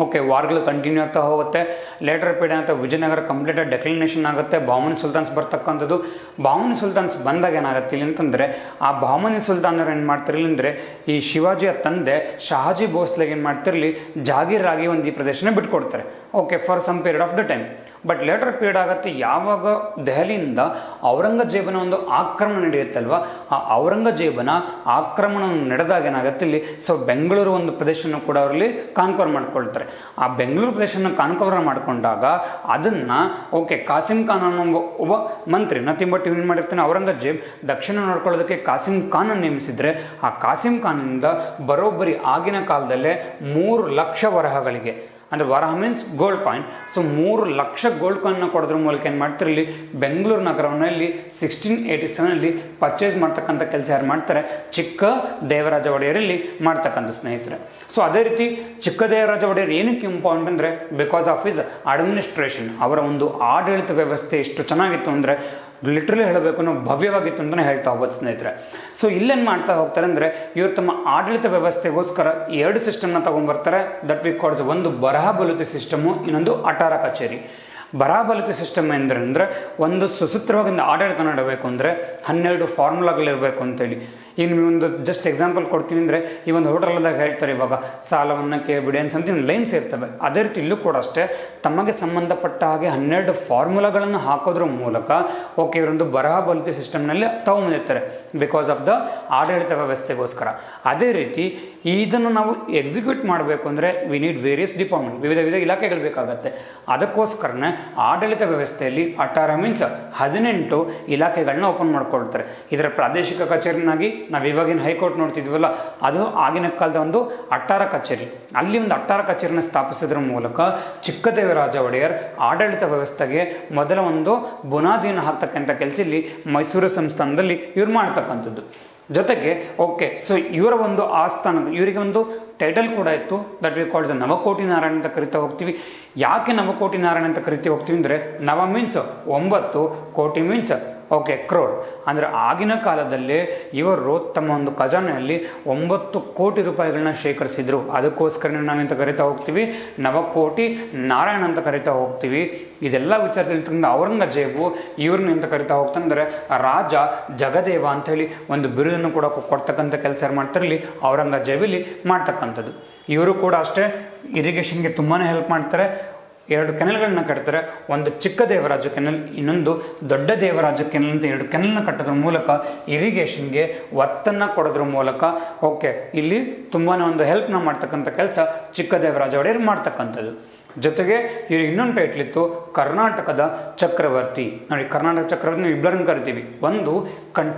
ಓಕೆ ವಾರ್ಗಳು ಕಂಟಿನ್ಯೂ ಆಗ್ತಾ ಹೋಗುತ್ತೆ. ಲೇಟರ್ ಪೀರಿಯಡ್ ಅಂತ ವಿಜಯನಗರ ಕಂಪ್ಲೀಟಾಗಿ ಡೆಕ್ಲಿನೇಷನ್ ಆಗುತ್ತೆ. ಬಾಮನಿ ಸುಲ್ತಾನ್ಸ್ ಬರ್ತಕ್ಕಂಥದ್ದು. ಬಾಮನಿ ಸುಲ್ತಾನ್ಸ್ ಬಂದಾಗ ಏನಾಗುತ್ತೆ ಇಲ್ಲಿ ಅಂತಂದರೆ ಆ ಬಾಮನಿ ಸುಲ್ತಾನರು ಏನು ಮಾಡ್ತಿರಲಿ ಅಂದರೆ ಈ ಶಿವಾಜಿಯ ತಂದೆ ಶಹಾಜಿ ಭೋಸ್ಲೆಗೆ ಏನು ಮಾಡ್ತಿರಲಿ ಜಾಗೀರಾಗಿ ಒಂದು ಈ ಪ್ರದೇಶನ ಬಿಟ್ಕೊಡ್ತಾರೆ okay for some period of the time. But later period ಆಗುತ್ತೆ ಯಾವಾಗ ದೆಹಲಿಯಿಂದ ಔರಂಗಜೇಬನ ಒಂದು ಆಕ್ರಮಣ ನಡೆಯುತ್ತಲ್ವ, ಆ ಔರಂಗಜೇಬನ ಆಕ್ರಮಣವನ್ನು ನಡೆದಾಗ ಏನಾಗುತ್ತೆ ಇಲ್ಲಿ ಸೊ ಬೆಂಗಳೂರು ಒಂದು ಪ್ರದೇಶನ ಕೂಡ ಅವರಲ್ಲಿ ಕಾನ್ಕವರ್ ಮಾಡ್ಕೊಳ್ತಾರೆ. ಆ ಬೆಂಗಳೂರು ಪ್ರದೇಶನ ಕಾನ್ಕವರ್ ಮಾಡಿಕೊಂಡಾಗ ಅದನ್ನು ಓಕೆ ಕಾಸಿಂ ಖಾನ್ ಅನ್ನೋ ಒಬ್ಬ ಮಂತ್ರಿ ನಥಿಂಗ್ ಬಟ್ ಏನು ಮಾಡಿರ್ತಾನೆ, ಔರಂಗಜೇಬ್ ದಕ್ಷಿಣ ನೋಡ್ಕೊಳ್ಳೋದಕ್ಕೆ ಕಾಸಿಂ ಖಾನ್ ನೇಮಿಸಿದರೆ ಆ ಕಾಸಿಂ ಖಾನಿಂದ ಬರೋಬ್ಬರಿ ಆಗಿನ ಕಾಲದಲ್ಲೇ 3 ಲಕ್ಷ ವರಹಗಳಿಗೆ ಅಂದರೆ ವರಹ means gold coin. So 3 lakh gold ಕಾಯಿನ್ನ ಕೊಡೋದ್ರ ಮೂಲಕ ಏನು ಮಾಡ್ತಾರೆ, ಇಲ್ಲಿ ಬೆಂಗಳೂರು ನಗರವನ್ನು 1687 ಪರ್ಚೇಸ್ ಮಾಡ್ತಕ್ಕಂಥ ಕೆಲಸ ಯಾರು ಮಾಡ್ತಾರೆ, ಚಿಕ್ಕ ದೇವರಾಜ ಒಡೆಯರಲ್ಲಿ ಮಾಡ್ತಕ್ಕಂಥ ಸ್ನೇಹಿತರೆ. ಸೊ ಅದೇ ರೀತಿ ಚಿಕ್ಕ ದೇವರಾಜ ಒಡೆಯರ್ ಏನಕ್ಕೆ ಇಂಪಾರ್ಟೆಂಟ್ ಅಂದರೆ ಬಿಕಾಸ್ ಆಫ್ ಹಿಸ್ ಅಡ್ಮಿನಿಸ್ಟ್ರೇಷನ್. ಅವರ ಒಂದು ಆಡಳಿತ ವ್ಯವಸ್ಥೆ ಎಷ್ಟು ಚೆನ್ನಾಗಿತ್ತು ಅಂದರೆ ಲಿಟ್ರಲಿ ಹೇಳಬೇಕು ನಾವು ಭವ್ಯವಾಗಿತ್ತು ಅಂತಲೇ ಹೇಳ್ತಾ ಹೋಗ್ಬೋದು ಸ್ನೇಹಿತರೆ. ಸೊ ಇಲ್ಲೇನು ಮಾಡ್ತಾ ಹೋಗ್ತಾರೆ ಅಂದರೆ ಇವರು ತಮ್ಮ ಆಡಳಿತ ವ್ಯವಸ್ಥೆಗೋಸ್ಕರ 2 ಸಿಸ್ಟಮ್ನ ತೊಗೊಂಡ್ಬರ್ತಾರೆ. ದಟ್ ವಿ ಕಾಲ್ಸ್, ಒಂದು ಬರಹ ಬಲುತಿ ಸಿಸ್ಟಮು, ಇನ್ನೊಂದು ಅಟಾರ ಕಚೇರಿ. ಬರಹ ಬಲುತಿ ಸಿಸ್ಟಮ್ ಅಂದರೆ ಒಂದು ಸುಸೂತ್ರವಾಗಿ ಆಡಳಿತ ನಡೆಯಬೇಕು ಅಂದರೆ 12 ಫಾರ್ಮುಲಾಗಳಿರಬೇಕು ಅಂತೇಳಿ. ಈಗ ನೀವೊಂದು ಜಸ್ಟ್ ಎಕ್ಸಾಂಪಲ್ ಕೊಡ್ತೀನಿ ಅಂದರೆ ಈ ಒಂದು ಹೋಟೆಲ್ದಾಗ ಹೇಳ್ತಾರೆ ಇವಾಗ ಸಾಲವನ್ನು ಕೇಳಿಬಿಡಿ ಅಂತ ಲೈನ್ಸ್ ಇರ್ತವೆ. ಅದೇ ರೀತಿ ಇಲ್ಲೂ ಕೂಡ ಅಷ್ಟೇ ತಮಗೆ ಸಂಬಂಧಪಟ್ಟ ಹಾಗೆ 12 ಫಾರ್ಮುಲಾಗಳನ್ನು ಹಾಕೋದ್ರ ಮೂಲಕ ಓಕೆ ಇವರೊಂದು ಬರಹ ಬಲುತಿ ಸಿಸ್ಟಮ್ನಲ್ಲಿ ತಗೊಂಡಿರ್ತಾರೆ ಬಿಕಾಸ್ ಆಫ್ ದ ಆಡಳಿತ ವ್ಯವಸ್ಥೆಗೋಸ್ಕರ. ಅದೇ ರೀತಿ ಇದನ್ನು ನಾವು ಎಕ್ಸಿಕ್ಯೂಟ್ ಮಾಡಬೇಕು ಅಂದರೆ ವಿ ನೀಡ್ ವೇರಿಯಸ್ ಡಿಪಾರ್ಟ್ಮೆಂಟ್, ವಿವಿಧ ಇಲಾಖೆಗಳು ಬೇಕಾಗತ್ತೆ. ಅದಕ್ಕೋಸ್ಕರನೇ ಆಡಳಿತ ವ್ಯವಸ್ಥೆಯಲ್ಲಿ ಅಟಾರ ಮೀನ್ಸ್ 18 ಇಲಾಖೆಗಳನ್ನ ಓಪನ್ ಮಾಡ್ಕೊಳ್ತಾರೆ. ಇದರ ಪ್ರಾದೇಶಿಕ ಕಚೇರಿನಾಗಿ ನಾವು ಇವಾಗಿನ ಹೈಕೋರ್ಟ್ ನೋಡ್ತಿದ್ವಲ್ಲ, ಅದು ಆಗಿನ ಕಾಲದ ಒಂದು ಅಟ್ಟಾರ ಕಚೇರಿ. ಅಲ್ಲಿ ಒಂದು ಅಟ್ಟಾರ ಕಚೇರಿನ ಸ್ಥಾಪಿಸೋದ್ರ ಮೂಲಕ ಚಿಕ್ಕದೇವರಾಜ ಒಡೆಯರ್ ಆಡಳಿತ ವ್ಯವಸ್ಥೆಗೆ ಮೊದಲ ಒಂದು ಬುನಾದಿಯನ್ನು ಹಾಕ್ತಕ್ಕಂಥ ಕೆಲಸ ಇಲ್ಲಿ ಮೈಸೂರು ಸಂಸ್ಥಾನದಲ್ಲಿ ಇವ್ರು ಮಾಡ್ತಕ್ಕಂಥದ್ದು. ಜೊತೆಗೆ ಓಕೆ, ಸೊ ಇವರ ಒಂದು ಆಸ್ಥಾನದ ಇವರಿಗೆ ಒಂದು ಟೈಟಲ್ ಕೂಡ ಇತ್ತು, ದಟ್ ವಿ ಕಾಲ್ಸ್ ನವಕೋಟಿ ನಾರಾಯಣ ಅಂತ ಕರಿತಾ ಹೋಗ್ತೀವಿ. ಯಾಕೆ ನವಕೋಟಿ ನಾರಾಯಣ ಅಂತ ಕರಿತಾ ಹೋಗ್ತೀವಿ ಅಂದರೆ ನವ ಮೀನ್ಸ್ 9, ಕೋಟಿ ಮೀನ್ಸ್ ಓಕೆ ಕ್ರೋರ್. ಅಂದರೆ ಆಗಿನ ಕಾಲದಲ್ಲಿ ಇವರು ತಮ್ಮ ಒಂದು ಖಜಾನೆಯಲ್ಲಿ 9 ಕೋಟಿ ರೂಪಾಯಿಗಳನ್ನ ಶೇಖರಿಸಿದ್ರು. ಅದಕ್ಕೋಸ್ಕರ ನಾವೆಂತ ಕರಿತಾ ಹೋಗ್ತೀವಿ, ನವಕೋಟಿ ನಾರಾಯಣ ಅಂತ ಕರಿತಾ ಹೋಗ್ತೀವಿ. ಇದೆಲ್ಲ ವಿಚಾರದಲ್ಲಿ ತಂದು ಔರಂಗಜೇಬು ಇವ್ರನ್ನ ಎಂತ ಕರಿತಾ ಹೋಗ್ತಂದ್ರೆ ರಾಜ ಜಗದೇವ ಅಂಥೇಳಿ ಒಂದು ಬಿರುದನ್ನು ಕೂಡ ಕೊಡ್ತಕ್ಕಂಥ ಕೆಲಸ ಮಾಡ್ತಾರಲ್ಲಿ ಔರಂಗಜೇಬಲ್ಲಿ ಮಾಡ್ತಕ್ಕಂಥದ್ದು. ಇವರು ಕೂಡ ಅಷ್ಟೇ ಇರಿಗೇಷನ್ಗೆ ತುಂಬಾ ಹೆಲ್ಪ್ ಮಾಡ್ತಾರೆ. 2 ಕೆನಲ್ಗಳನ್ನ ಕಟ್ತಾರೆ. ಒಂದು ಚಿಕ್ಕ ದೇವರಾಜ ಕೆನಲ್, ಇನ್ನೊಂದು ದೊಡ್ಡ ದೇವರಾಜ ಕೆನಲ್ ಅಂತ 2 ಕೆನಲ್ನ ಕಟ್ಟೋದ್ರ ಮೂಲಕ ಇರಿಗೇಷನ್ಗೆ ಒತ್ತನ್ನು ಕೊಡೋದ್ರ ಮೂಲಕ ಓಕೆ ಇಲ್ಲಿ ತುಂಬಾ ಒಂದು ಹೆಲ್ಪ್ನ ಮಾಡ್ತಕ್ಕಂಥ ಕೆಲಸ ಚಿಕ್ಕ ದೇವರಾಜ ಒಡೆಯರ್ ಮಾಡ್ತಕ್ಕಂಥದ್ದು. ಜೊತೆಗೆ ಇವ್ರಿಗೆ ಇನ್ನೊಂದು ಟೈಟ್ಲ್ ಇತ್ತು, ಕರ್ನಾಟಕದ ಚಕ್ರವರ್ತಿ. ನೋಡಿ, ಕರ್ನಾಟಕ ಚಕ್ರವರ್ತಿ ನಾವು ಇಬ್ಬರನ್ನು ಕರಿತೀವಿ. ಒಂದು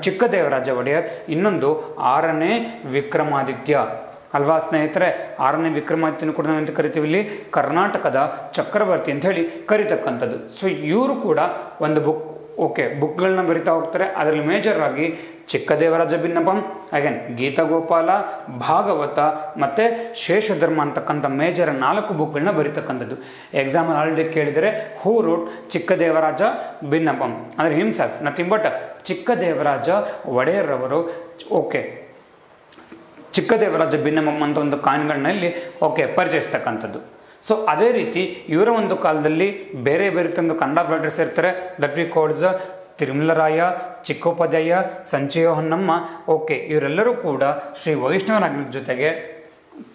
ಚಿಕ್ಕ ದೇವರಾಜ ಒಡೆಯರ್, ಇನ್ನೊಂದು 6ನೇ ವಿಕ್ರಮಾದಿತ್ಯ ಅಲ್ವಾ ಸ್ನೇಹಿತರೆ. 6ನೇ ವಿಕ್ರಮಾದಿತ್ಯನ ಕೂಡ ನಾವು ಎಂತ ಕರಿತೀವಿ, ಇಲ್ಲಿ ಕರ್ನಾಟಕದ ಚಕ್ರವರ್ತಿ ಅಂತ ಹೇಳಿ ಕರಿತಕ್ಕಂಥದ್ದು. ಸೊ ಇವರು ಕೂಡ ಒಂದು ಬುಕ್ಗಳನ್ನ ಬರಿತಾ ಹೋಗ್ತಾರೆ. ಅದರಲ್ಲಿ ಮೇಜರ್ ಆಗಿ ಚಿಕ್ಕದೇವರಾಜ ಬಿನ್ನಪಂ, ಅಗೇನ್ ಗೀತಗೋಪಾಲ, ಭಾಗವತ ಮತ್ತು ಶೇಷಧರ್ಮ ಅಂತಕ್ಕಂಥ ಮೇಜರ್ 4 ಬುಕ್ಗಳನ್ನ ಬರೀತಕ್ಕಂಥದ್ದು. ಎಕ್ಸಾಂಪಲ್ ಆಲ್ರೆಡಿ ಕೇಳಿದರೆ ಹೂ ರೋಟ್ ಚಿಕ್ಕದೇವರಾಜ ಬಿನ್ನಪಂ ಅಂದರೆ ಹಿಮ್ಸೆಲ್ಫ್, ನಥಿಂಗ್ ಬಟ್ ಚಿಕ್ಕದೇವರಾಜ ಒಡೆಯರ್ರವರು ಓಕೆ ಚಿಕ್ಕದೇವರಾಜ ಬಿನ್ನಪಂ ಅಂತ ಒಂದು ಕಾಯಿನ್ಗಳಲ್ಲಿ ಪರಿಚಯಿಸ್ತಕ್ಕಂಥದ್ದು. ಸೊ ಅದೇ ರೀತಿ ಇವರ ಒಂದು ಕಾಲದಲ್ಲಿ ಬೇರೆ ಬೇರೆ ತಂದು ಕನ್ನಡ ರೈಟರ್ಸ್ ಇರ್ತಾರೆ. That we calls Tirumalaraya, Chikkopadhyaya, Sanchaya Honnamma. ಇವರೆಲ್ಲರೂ ಕೂಡ ಶ್ರೀ ವೈಷ್ಣವರಾಗಿನ ಜೊತೆಗೆ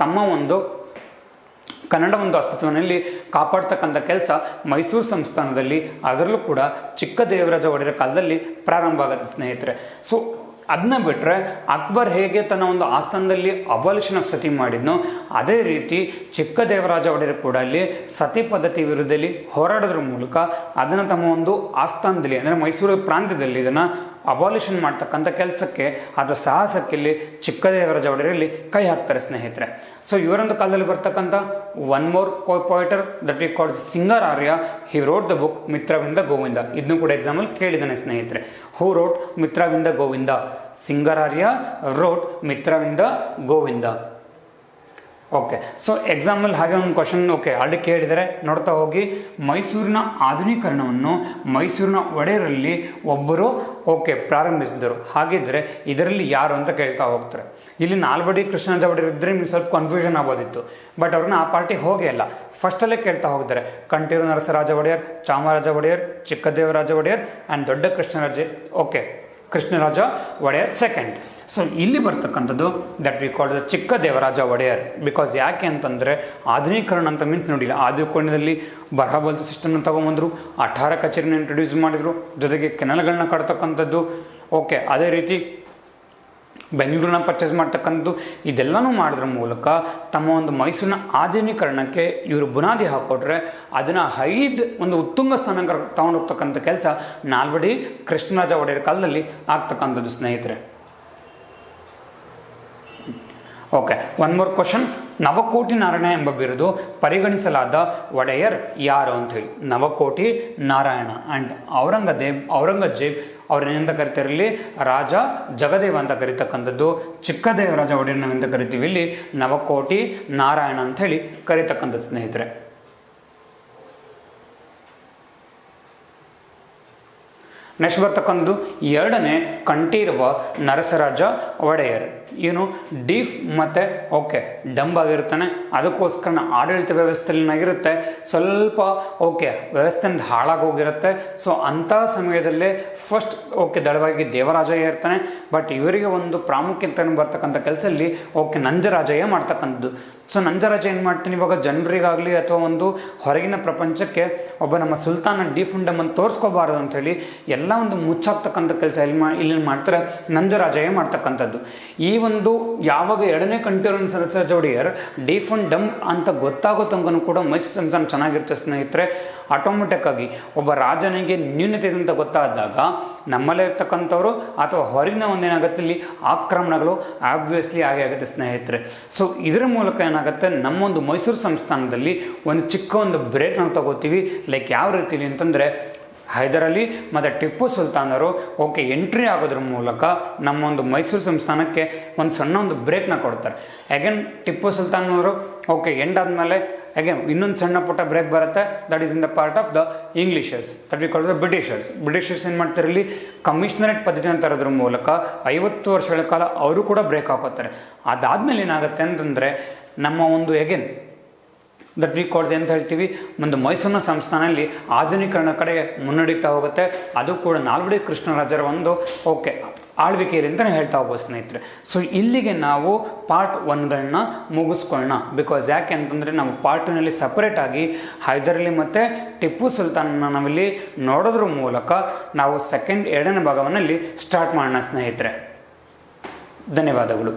ತಮ್ಮ ಒಂದು ಕನ್ನಡ ಒಂದು ಅಸ್ತಿತ್ವದಲ್ಲಿ ಕಾಪಾಡ್ತಕ್ಕಂಥ ಕೆಲಸ ಮೈಸೂರು ಸಂಸ್ಥಾನದಲ್ಲಿ, ಅದರಲ್ಲೂ ಕೂಡ ಚಿಕ್ಕ ದೇವರಾಜ ಒಡೆಯರ ಕಾಲದಲ್ಲಿ ಪ್ರಾರಂಭ ಆಗುತ್ತೆ ಸ್ನೇಹಿತರೆ. ಸೊ ಅದನ್ನ ಬಿಟ್ಟರೆ ಅಕ್ಬರ್ ಹೇಗೆ ತನ್ನ ಒಂದು ಆಸ್ಥಾನದಲ್ಲಿ ಅಬಾಲಿಷನ್ ಆಫ್ ಸತಿ ಮಾಡಿದ್ನೋ ಅದೇ ರೀತಿ ಚಿಕ್ಕ ದೇವರಾಜ ಒಡೆಯರ್ ಕೂಡ ಅಲ್ಲಿ ಸತಿ ಪದ್ಧತಿ ವಿರುದ್ಧದಲ್ಲಿ ಹೋರಾಡೋದ್ರ ಮೂಲಕ ಅದನ್ನು ತಮ್ಮ ಒಂದು ಆಸ್ಥಾನದಲ್ಲಿ ಅಂದರೆ ಮೈಸೂರು ಪ್ರಾಂತ್ಯದಲ್ಲಿ ಇದನ್ನು ಅಬಾಲಿಷನ್ ಮಾಡ್ತಕ್ಕಂಥ ಕೆಲಸಕ್ಕೆ ಅದರ ಸಾಹಸಕ್ಕೆ ಇಲ್ಲಿ ಚಿಕ್ಕ ದೇವರಾಜ ಒಡೆಯರಲ್ಲಿ ಕೈ ಹಾಕ್ತಾರೆ ಸ್ನೇಹಿತರೆ. ಸೊ ಇವರೊಂದು ಕಾಲದಲ್ಲಿ ಬರ್ತಕ್ಕಂಥ one more poet that we called Singararya. He wrote the book Mitravinda Govinda. ಇದನ್ನು ಕೂಡ ಎಕ್ಸಾಂಪಲ್ ಕೇಳಿದ್ದಾನೆ ಸ್ನೇಹಿತರೆ. Who wrote Mitravinda Govinda. Singararya wrote Mitravinda Govinda. So example ಹಾಗೆ ಒಂದು ಕ್ವಶನ್ ಆಲ್ರೆಡಿ ಕೇಳಿದರೆ ನೋಡ್ತಾ ಹೋಗಿ. ಮೈಸೂರಿನ ಆಧುನೀಕರಣವನ್ನು ಮೈಸೂರಿನ ಒಡೆಯರಲ್ಲಿ ಒಬ್ಬರು ಪ್ರಾರಂಭಿಸಿದರು. ಹಾಗಿದ್ರೆ ಇದರಲ್ಲಿ ಯಾರು ಅಂತ ಕೇಳ್ತಾ ಹೋಗ್ತಾರೆ. ಇಲ್ಲಿ ನಾಲ್ವಡಿ ಕೃಷ್ಣರಾಜ ಒಡೆಯರ್ ಇದ್ದರೆ ನಿಮ್ಗೆ ಸ್ವಲ್ಪ ಕನ್ಫ್ಯೂಷನ್ ಆಗೋದಿತ್ತು. ಬಟ್ ಅವ್ರನ್ನ ಆ ಪಾರ್ಟಿ ಹೋಗೇ ಇಲ್ಲ, ಫಸ್ಟಲ್ಲೇ ಕೇಳ್ತಾ ಹೋಗಿದ್ದಾರೆ. ಕಂಠೀರು ನರಸರಾಜ ಒಡೆಯರ್, ಚಾಮರಾಜ ಒಡೆಯರ್, ಚಿಕ್ಕದೇವರಾಜ ಒಡೆಯರ್ ಆ್ಯಂಡ್ ದೊಡ್ಡ ಕೃಷ್ಣರಾಜ ಒಡೆಯರ್ ಸೆಕೆಂಡ್. ಸೊ ಇಲ್ಲಿ ಬರ್ತಕ್ಕಂಥದ್ದು ದಟ್ ವಿ ಕಾಲ್ಡ್ ದ ಚಿಕ್ಕ ದೇವರಾಜ ಒಡೆಯರ್. ಬಿಕಾಸ್ ಯಾಕೆ ಅಂತಂದರೆ ಆಧುನೀಕರಣ ಅಂತ ಮೀನ್ಸ್ ನೋಡಿಲ್ಲ, ಆಧುನೀಕರಣದಲ್ಲಿ ಬರಹಬಲ್ತು ಸಿಸ್ಟಮ್ನ ತೊಗೊಂಬಂದರು, ಅಠಾರ ಕಚೇರಿನ ಇಂಟ್ರೊಡ್ಯೂಸ್ ಮಾಡಿದರು, ಜೊತೆಗೆ ಕೆನಲ್ಗಳನ್ನ ಕಟ್ತಕ್ಕಂಥದ್ದು. ಅದೇ ರೀತಿ ಬೆಂಗಳೂರನ್ನ ಪರ್ಚೇಸ್ ಮಾಡ್ತಕ್ಕಂಥದ್ದು. ಇದೆಲ್ಲನೂ ಮಾಡೋದ್ರ ಮೂಲಕ ತಮ್ಮ ಒಂದು ಮೈಸೂರಿನ ಆಧುನೀಕರಣಕ್ಕೆ ಇವರು ಬುನಾದಿ ಹಾಕೊಟ್ರೆ ಅದನ್ನು ಒಂದು ಉತ್ತುಂಗ ಸ್ಥಾನಕ್ಕೆ ತಗೊಂಡೋಗ್ತಕ್ಕಂಥ ಕೆಲಸ ನಾಲ್ವಡಿ ಕೃಷ್ಣರಾಜ ಒಡೆಯರ್ ಕಾಲದಲ್ಲಿ ಆಗ್ತಕ್ಕಂಥದ್ದು ಸ್ನೇಹಿತರೆ. Okay, one more question. Navakoti Narayana ಎಂಬ ಬಿರುದು ಪರಿಗಣಿಸಲಾದ ಒಡೆಯರ್ ಯಾರು ಅಂತ ಹೇಳಿ. ನವಕೋಟಿ ನಾರಾಯಣ ಅಂಡ್ ಔರಂಗಜೇಬ್ ಅವ್ರನ್ನೆಂತ ಕರಿತಿರಲಿ, ರಾಜ ಜಗದೇವ ಅಂತ ಕರಿತಕ್ಕಂಥದ್ದು. ಚಿಕ್ಕದೇವರಾಜ ಒಡೆಯರ್ನವೆಂತ ಕರಿತೀವಿ, ಇಲ್ಲಿ ನವಕೋಟಿ ನಾರಾಯಣ ಅಂತ ಹೇಳಿ ಕರಿತಕ್ಕಂಥದ್ದು ಸ್ನೇಹಿತರೆ. ನೆಕ್ಸ್ಟ್ ಬರ್ತಕ್ಕಂಥದ್ದು ಎರಡನೇ ಕಂಠೀರವ ನರಸರಾಜ ಒಡೆಯರ್. ಏನು ಡೀಫ್ ಮತ್ತೆ ಓಕೆ ಡಂಬ್ ಆಗಿರ್ತಾನೆ, ಅದಕ್ಕೋಸ್ಕರ ಆಡಳಿತ ವ್ಯವಸ್ಥೆಯಲ್ಲಿ ಏನಾಗಿರುತ್ತೆ ಸ್ವಲ್ಪ ಓಕೆ ವ್ಯವಸ್ಥೆ ಹಾಳಾಗೋಗಿರುತ್ತೆ. ಸೊ ಅಂಥ ಸಮಯದಲ್ಲೇ ಫಸ್ಟ್ ಓಕೆ ದಳವಾಗಿ ದೇವರಾಜಯ್ಯ ಇರ್ತಾನೆ. ಬಟ್ ಇವರಿಗೆ ಒಂದು ಪ್ರಾಮುಖ್ಯತೆ ಬರ್ತಕ್ಕಂಥ ಕೆಲಸದಲ್ಲಿ ಓಕೆ ನಂಜರಾಜಯ್ಯ ಮಾಡ್ತಕ್ಕಂಥದ್ದು. ಸೊ ನಂಜರಾಜ ಏನು ಮಾಡ್ತೀನಿ, ಇವಾಗ ಜನರಿಗಾಗಲಿ ಅಥವಾ ಒಂದು ಹೊರಗಿನ ಪ್ರಪಂಚಕ್ಕೆ ಒಬ್ಬ ನಮ್ಮ ಸುಲ್ತಾನ ಡೀಫುಂಡಮ್ ಅಂತ ತೋರಿಸ್ಕೋಬಾರದು ಅಂಥೇಳಿ ಎಲ್ಲ ಒಂದು ಮುಚ್ಚಾಕ್ತಕ್ಕಂಥ ಕೆಲಸ ಇಲ್ಲಿ ಮಾಡ್ತಾರೆ ನಂಜರಾಜಯ್ಯ ಮಾಡ್ತಕ್ಕಂಥದ್ದು. ಈ ಒಂದು ಯಾವಾಗ ಎರಡನೇ ಕಂಠೀರವ ನರಸರಾಜ ಒಡೆಯರ್ ಡೀಫುಂಡಮ್ ಅಂತ ಗೊತ್ತಾಗೋ ತನಕನೂ ಕೂಡ ಮೈಸೂರು ಸಂಸ್ಥಾನ ಚೆನ್ನಾಗಿರುತ್ತೆ ಸ್ನೇಹಿತರೆ. ಆಟೋಮೆಟಿಕ್ ಆಗಿ ಒಬ್ಬ ರಾಜನಿಗೆ ನ್ಯೂನತೆ ಇದೆ ಅಂತ ಗೊತ್ತಾದಾಗ ನಮ್ಮಲ್ಲೇ ಇರ್ತಕ್ಕಂಥವ್ರು ಅಥವಾ ಹೊರಗಿನ ಒಂದೇನಾಗುತ್ತೆ ಇಲ್ಲಿ ಆಕ್ರಮಣಗಳು ಆಬ್ವಿಯಸ್ಲಿ ಆಗೇ ಆಗುತ್ತೆ ಸ್ನೇಹಿತರೆ. ಸೊ ಇದರ ಮೂಲಕ ಏನಾಗುತ್ತೆ, ನಮ್ಮೊಂದು ಮೈಸೂರು ಸಂಸ್ಥಾನದಲ್ಲಿ ಒಂದು ಚಿಕ್ಕ ಒಂದು ಬ್ರೇಕ್ ನಾವು ತಗೋತೀವಿ. ಲೈಕ್ ಯಾವ ರೀತಿಲಿ ಅಂತಂದರೆ, ಹೈದರ್ ಅಲಿ ಮತ್ತು ಟಿಪ್ಪು ಸುಲ್ತಾನರು ಓಕೆ ಎಂಟ್ರಿ ಆಗೋದ್ರ ಮೂಲಕ ನಮ್ಮೊಂದು ಮೈಸೂರು ಸಂಸ್ಥಾನಕ್ಕೆ ಒಂದು ಸಣ್ಣ ಒಂದು ಬ್ರೇಕ್ನ ಕೊಡ್ತಾರೆ. ಅಗೇನ್ ಟಿಪ್ಪು ಸುಲ್ತಾನವರು ಓಕೆ ಎಂಡ್ ಆದಮೇಲೆ ಅಗೇನ್ ಇನ್ನೊಂದು ಸಣ್ಣ ಪುಟ್ಟ ಬ್ರೇಕ್ ಬರುತ್ತೆ. That is in the part of the ಇಂಗ್ಲಿಷರ್ಸ್, that we call the Britishers ಏನು ಮಾಡ್ತಾರೆ, ಇಲ್ಲಿ ಕಮಿಷನರೇಟ್ ಪದ್ಧತಿನ ತರೋದ್ರ ಮೂಲಕ 50 ವರ್ಷಗಳ ಕಾಲ ಅವರು ಕೂಡ ಬ್ರೇಕ್ ಹಾಕೋತಾರೆ. ಅದಾದಮೇಲೆ ಏನಾಗುತ್ತೆ ಅಂತಂದರೆ, ನಮ್ಮ ಒಂದು ಅಗೇನ್ ದಟ್ ವಿ ಕಾಲ್ಸ್ ಅಂತ ಹೇಳ್ತೀವಿ, ಒಂದು ಮೈಸೂರಿನ ಸಂಸ್ಥಾನದಲ್ಲಿ ಆಧುನೀಕರಣ ಕಡೆ ಮುನ್ನಡೀತಾ ಹೋಗುತ್ತೆ. ಅದು ಕೂಡ ನಾಲ್ವಡಿ ಕೃಷ್ಣರಾಜರ ಒಂದು ಓಕೆ ಆಳ್ವಿಕೆಯಲ್ಲಿ ಅಂತಲೇ ಹೇಳ್ತಾ ಹೋಗ್ಬೋದು ಸ್ನೇಹಿತರೆ. ಸೊ ಇಲ್ಲಿಗೆ ನಾವು ಪಾರ್ಟ್ 1ಗಳನ್ನ ಮುಗಿಸ್ಕೊಳ್ಳೋಣ. ಬಿಕಾಸ್ ಯಾಕೆ ಅಂತಂದರೆ ನಾವು ಪಾರ್ಟ್ 2ನಲ್ಲಿ ಸಪ್ರೇಟಾಗಿ ಹೈದರ್ ಅಲಿ ಮತ್ತು ಟಿಪ್ಪು ಸುಲ್ತಾನ್ನ ನಾವಿಲ್ಲಿ ನೋಡೋದ್ರ ಮೂಲಕ ನಾವು ಎರಡನೇ ಭಾಗವನ್ನಲ್ಲಿ ಸ್ಟಾರ್ಟ್ ಮಾಡೋಣ ಸ್ನೇಹಿತರೆ. ಧನ್ಯವಾದಗಳು.